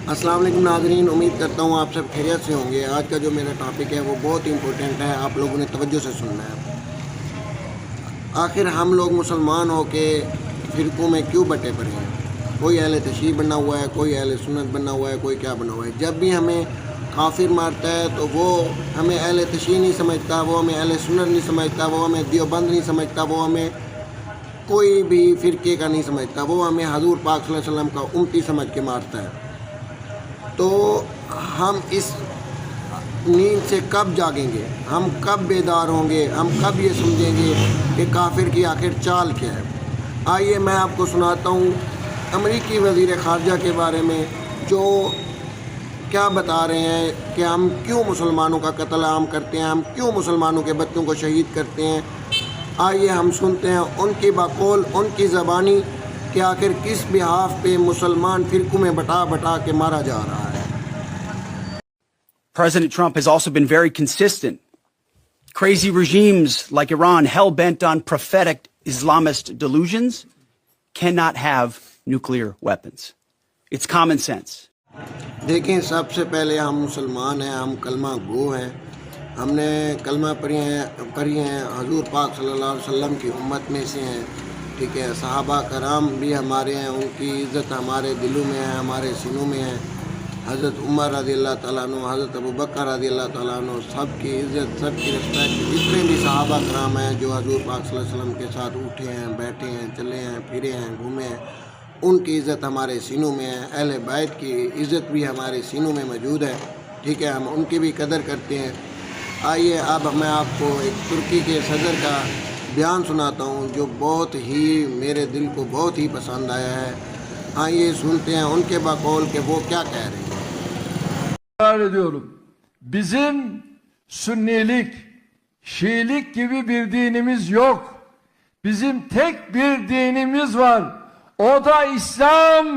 अस्सलाम वालेकुम नाज़रीन, उम्मीद करता हूँ आप सब खैरियत से होंगे। आज का जो मेरा टॉपिक है वो बहुत इम्पोर्टेंट है, आप लोगों ने तवज्जो से सुनना है। आखिर हम लोग मुसलमान हो के फ़िरक़ों में क्यों बटे पड़े हैं? कोई अहले तशय्युई बना हुआ है, कोई अहले सुन्नत बना हुआ है, कोई क्या बना हुआ है। जब भी हमें काफिर मारता है तो वो हमें अहले तशय्युई नहीं समझता, वो हमें अहले सुन्नत नहीं समझता, वो हमें देवबंद नहीं समझता, वो हमें कोई भी फ़िरके का नहीं समझता, वो हमें हज़ूर पाक सल्लल्लाहु अलैहि वसल्लम का उम्मती समझ के मारता है। तो हम इस नींद से कब जागेंगे, हम कब बेदार होंगे, हम कब ये समझेंगे कि काफिर की आखिर चाल क्या है। आइए मैं आपको सुनाता हूँ अमरीकी वज़ीर ख़ारजा के बारे में, जो क्या बता रहे हैं कि हम क्यों मुसलमानों का कत्ल आम करते हैं, हम क्यों मुसलमानों के बच्चों को शहीद करते हैं। आइए हम सुनते हैं उनकी बकौल, उनकी ज़बानी कि आखिर किस बिहाफ पे मुसलमान फ़िरक़ों में बटा के मारा जा रहा है। President Trump has also been very consistent. Crazy regimes like Iran, hell-bent on prophetic Islamist delusions, cannot have nuclear weapons. It's common sense. देखें, सबसे पहले हम मुसलमान हैं, हम कलमा गो हैं, हमने कलमा पढ़ी हैं, हज़ूर पाक सल्लल्लाहु अलैहि वसल्लम की उम्मत में से हैं, ठीक है। सहाबा कराम भी हमारे हैं, उनकी इज़्ज़त हमारे दिलों में है, हमारे सीनों में है। हज़रत उमर रज़ियल्लाहु तआला अन्हु, हज़रत अबू बकर रज़ियल्लाहु तआला अन्हु, सब की इज़्ज़त, सब की रिस्पेक्ट, जितने भी सहाबा कराम हैं जो हज़ूर पाक सल्लल्लाहु अलैहि वसल्लम के साथ उठे हैं, बैठे हैं, चले हैं, फिरे हैं, घूमे हैं, उनकी इज़्ज़त हमारे सीनों में है। अहले बैत की इज़्ज़त भी हमारे सीनों में मौजूद है, ठीक है। हम उनकी भी कदर करते हैं। आइए अब मैं आपको एक तुर्की के सदर का बयान सुनाता हूँ जो बहुत ही मेरे दिल को बहुत ही पसंद आया है। आइए सुनते हैं उनके बकौल के वो क्या कह रहे हैं। Ediyorum. Bizim Sünnilik, Şiilik gibi bir dinimiz yok. Bizim tek bir dinimiz var. O da İslam.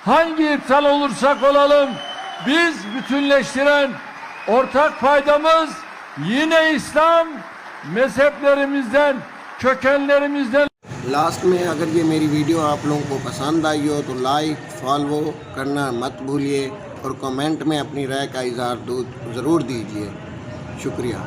Hangi ırktan olursak olalım, biz bütünleştiren ortak paydamız yine İslam. Mezheplerimizden, kökenlerimizden. Last में अगर ये मेरी वीडियो आप लोगों को पसंद आई हो तो लाइक फॉलो करना मत भूलिए और कमेंट में अपनी राय का इज़हार ज़रूर दीजिए। शुक्रिया।